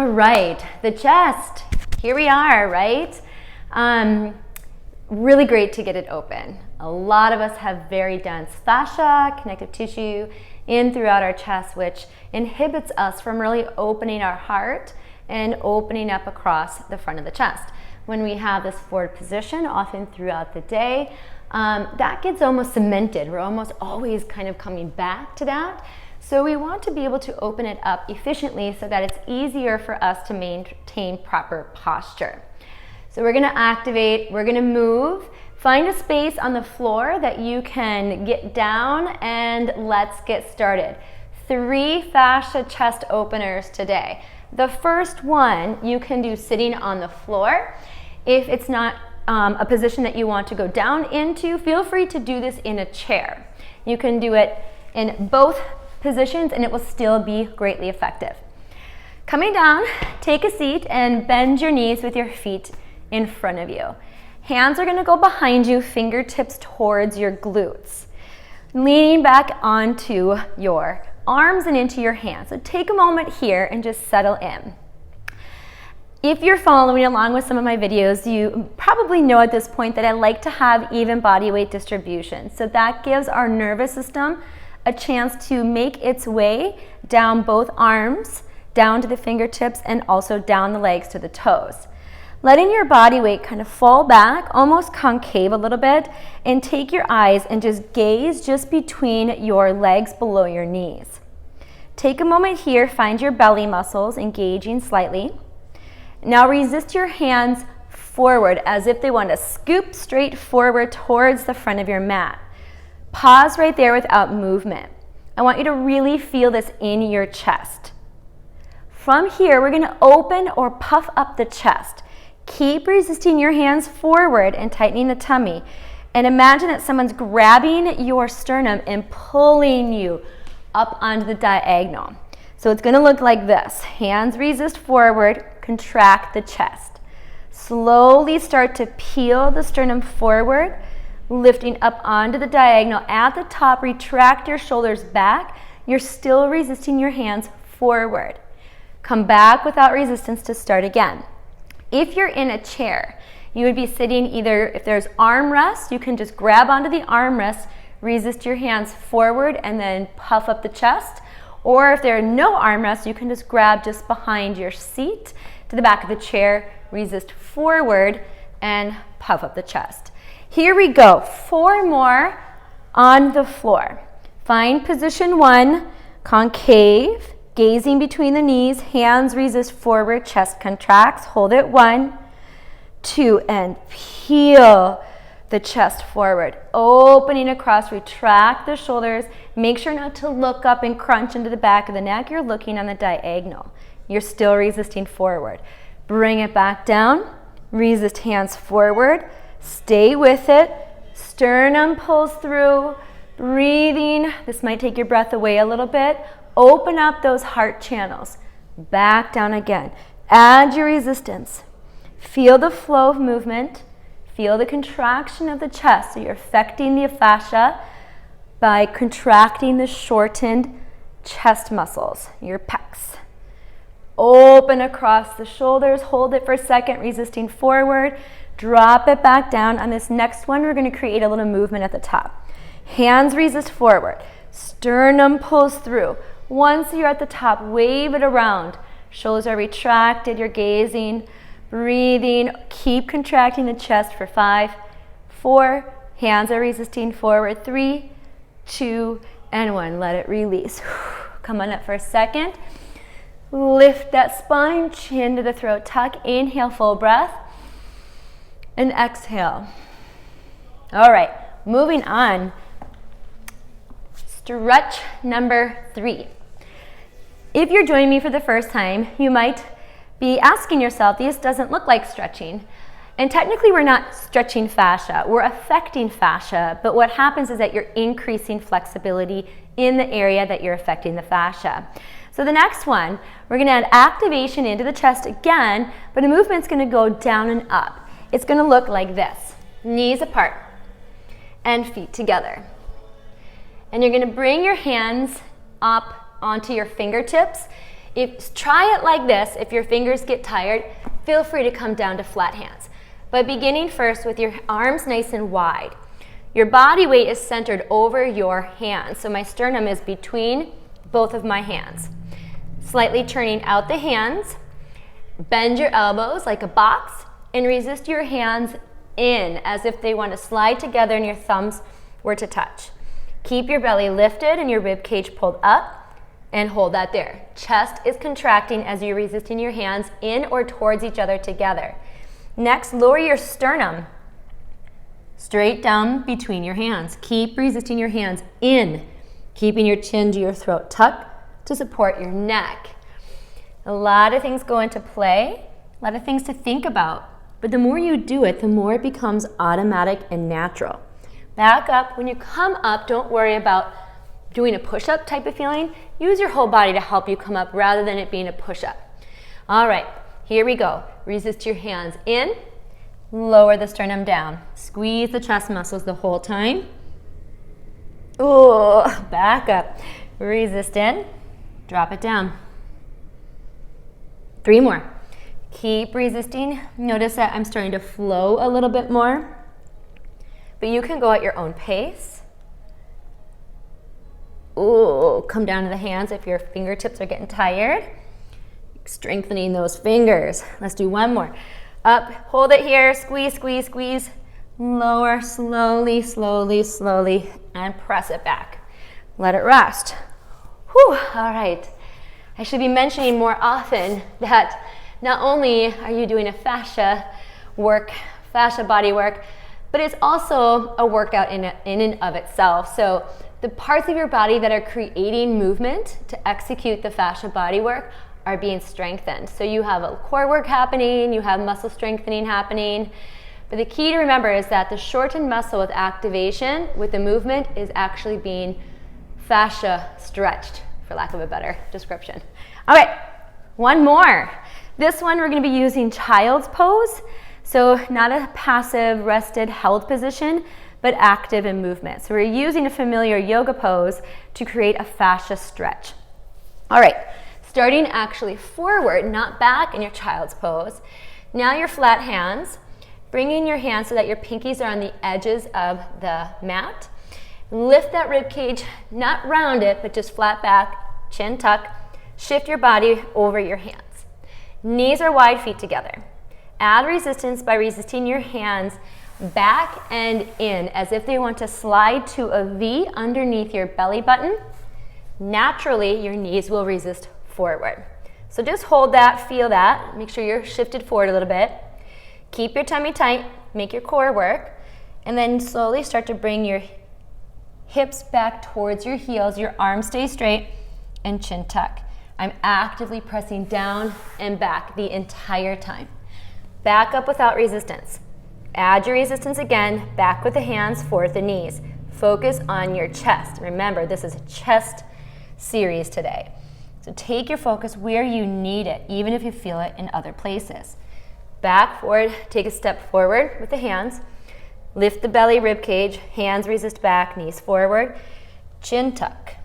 right, the chest. Here we are, right? Really great to get it open. A lot of us have very dense fascia, connective tissue in throughout our chest, which inhibits us from really opening our heart and opening up across the front of the chest. When we have this forward position, often throughout the day, that gets almost cemented. We're almost always kind of coming back to that. So we want to be able to open it up efficiently so that it's easier for us to maintain proper posture. So we're gonna activate, we're gonna move, find a space on the floor that you can get down, and let's get started. 3 fascia chest openers today. The first one you can do sitting on the floor. If it's not a position that you want to go down into, feel free to do this in a chair. You can do it in both positions and it will still be greatly effective. Coming down, take a seat and bend your knees with your feet in front of you. Hands are gonna go behind you, fingertips towards your glutes. Leaning back onto your arms and into your hands. So take a moment here and just settle in. If you're following along with some of my videos, you probably know at this point that I like to have even body weight distribution. So that gives our nervous system a chance to make its way down both arms, down to the fingertips, and also down the legs to the toes. Letting your body weight kind of fall back, almost concave a little bit, and take your eyes and just gaze just between your legs below your knees. Take a moment here, find your belly muscles engaging slightly. Now resist your hands forward as if they want to scoop straight forward towards the front of your mat. Pause right there without movement. I want you to really feel this in your chest. From here, we're going to open or puff up the chest. Keep resisting your hands forward and tightening the tummy. And imagine that someone's grabbing your sternum and pulling you up onto the diagonal. So it's going to look like this. Hands resist forward, contract the chest. Slowly start to peel the sternum forward, lifting up onto the diagonal. At the top, retract your shoulders back. You're still resisting your hands forward. Come back without resistance to start again. If you're in a chair, you would be sitting either, if there's armrests, you can just grab onto the armrest, resist your hands forward, and then puff up the chest. Or if there are no armrests, you can just grab just behind your seat to the back of the chair, resist forward, and puff up the chest. Here we go, 4 more on the floor. Find position 1, concave, gazing between the knees, hands resist forward, chest contracts, hold it 1, 2, and peel the chest forward. Opening across, retract the shoulders. Make sure not to look up and crunch into the back of the neck. You're looking on the diagonal. You're still resisting forward. Bring it back down, resist hands forward, stay with it. Sternum pulls through, breathing. This might take your breath away a little bit. Open up those heart channels. Back down again. Add your resistance. Feel the flow of movement. Feel the contraction of the chest. So you're affecting the fascia by contracting the shortened chest muscles, your pecs. Open across the shoulders. Hold it for a second, resisting forward. Drop it back down. On this next one, we're going to create a little movement at the top. Hands resist forward. Sternum pulls through. Once you're at the top, wave it around. Shoulders are retracted. You're gazing, breathing. Keep contracting the chest for 5, 4. Hands are resisting forward. 3, 2, and 1. Let it release. Come on up for a second. Lift that spine, chin to the throat. Tuck. Inhale, full breath. And exhale. All right, moving on. Stretch number 3. If you're joining me for the first time, you might be asking yourself, this doesn't look like stretching. And technically we're not stretching fascia, we're affecting fascia, but what happens is that you're increasing flexibility in the area that you're affecting the fascia. So the next one, we're gonna add activation into the chest again, but the movement's gonna go down and up. It's gonna look like this, knees apart and feet together. And you're gonna bring your hands up onto your fingertips. Try it like this. If your fingers get tired, feel free to come down to flat hands. But beginning first with your arms nice and wide. Your body weight is centered over your hands. So my sternum is between both of my hands. Slightly turning out the hands. Bend your elbows like a box and resist your hands in as if they want to slide together and your thumbs were to touch. Keep your belly lifted and your rib cage pulled up and hold that there. Chest is contracting as you're resisting your hands in or towards each other together. Next, lower your sternum straight down between your hands. Keep resisting your hands in, keeping your chin to your throat. Tuck to support your neck. A lot of things go into play, a lot of things to think about, but the more you do it, the more it becomes automatic and natural. Back up. When you come up, don't worry about doing a push-up type of feeling. Use your whole body to help you come up rather than it being a push-up. All right, here we go. Resist your hands in, lower the sternum down. Squeeze the chest muscles the whole time. Ooh, back up. Resist in, drop it down. 3 more. Keep resisting. Notice that I'm starting to flow a little bit more, but you can go at your own pace. Ooh, come down to the hands if your fingertips are getting tired. Strengthening those fingers. Let's do 1 more. Up, hold it here, squeeze, squeeze, squeeze. Lower, slowly, slowly, slowly, and press it back. Let it rest. Whew, all right. I should be mentioning more often that not only are you doing a fascia body work, but it's also a workout in and of itself. So the parts of your body that are creating movement to execute the fascia body work are being strengthened. So you have a core work happening, you have muscle strengthening happening. But the key to remember is that the shortened muscle with activation with the movement is actually being fascia stretched, for lack of a better description. All right, 1 more. This one we're going to be using child's pose. So not a passive, rested, held position, but active in movement. So we're using a familiar yoga pose to create a fascia stretch. All right, starting actually forward, not back in your child's pose. Now your flat hands, bringing your hands so that your pinkies are on the edges of the mat. Lift that rib cage, not round it, but just flat back, chin tuck. Shift your body over your hands. Knees are wide, feet together. Add resistance by resisting your hands back and in as if they want to slide to a V underneath your belly button. Naturally, your knees will resist forward. So just hold that, feel that. Make sure you're shifted forward a little bit. Keep your tummy tight, make your core work, and then slowly start to bring your hips back towards your heels, your arms stay straight, and chin tuck. I'm actively pressing down and back the entire time. Back up without resistance. Add your resistance again, back with the hands, forward the knees. Focus on your chest. Remember, this is a chest series today. So take your focus where you need it, even if you feel it in other places. Back, forward, take a step forward with the hands. Lift the belly, rib cage, hands resist back, knees forward, chin tuck,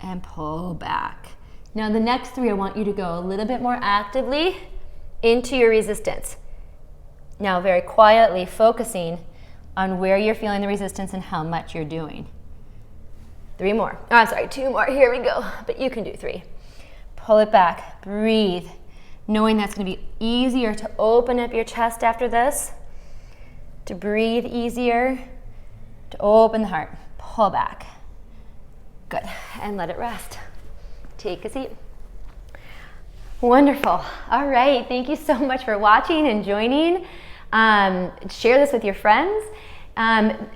and pull back. Now the next 3, I want you to go a little bit more actively into your resistance. Now very quietly focusing on where you're feeling the resistance and how much you're doing. 3 more. Oh, I'm sorry, 2 more. Here we go. But you can do 3. Pull it back. Breathe. Knowing that's going to be easier to open up your chest after this, to breathe easier, to open the heart. Pull back. Good. And let it rest. Take a seat. Wonderful. All right. Thank you so much for watching and joining. Share this with your friends.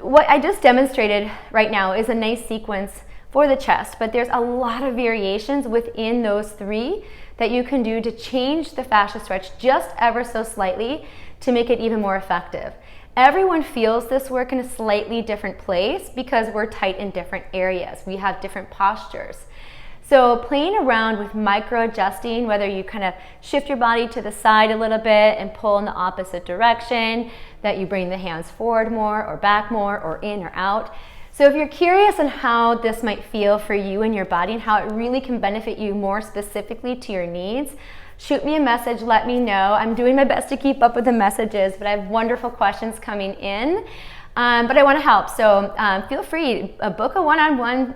What I just demonstrated right now is a nice sequence for the chest, but there's a lot of variations within those 3 that you can do to change the fascia stretch just ever so slightly to make it even more effective. Everyone feels this work in a slightly different place because we're tight in different areas. We have different postures. So playing around with micro adjusting, whether you kind of shift your body to the side a little bit and pull in the opposite direction, that you bring the hands forward more or back more or in or out. So if you're curious on how this might feel for you and your body and how it really can benefit you more specifically to your needs, shoot me a message, let me know. I'm doing my best to keep up with the messages, but I have wonderful questions coming in. But I want to help, so feel free, book a one-on-one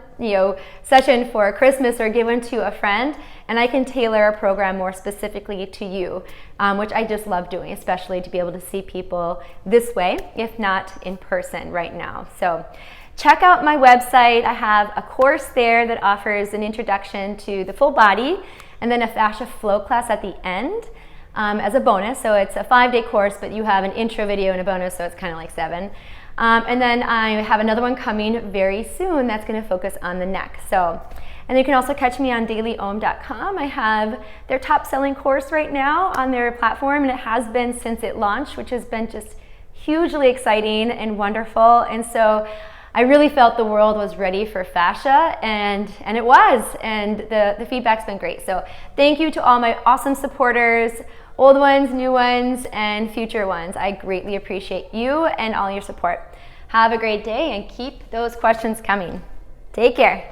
session for Christmas or give one to a friend, and I can tailor a program more specifically to you, which I just love doing, especially to be able to see people this way, if not in person right now. So check out my website. I have a course there that offers an introduction to the full body and then a fascia flow class at the end as a bonus. So it's a 5-day course, but you have an intro video and a bonus, so it's kind of like 7. And then I have another one coming very soon that's going to focus on the neck. And you can also catch me on dailyohm.com. I have their top selling course right now on their platform, and it has been since it launched, which has been just hugely exciting and wonderful. And so I really felt the world was ready for fascia, and it was, and the feedback's been great. So thank you to all my awesome supporters, old ones, new ones, and future ones. I greatly appreciate you and all your support. Have a great day and keep those questions coming. Take care.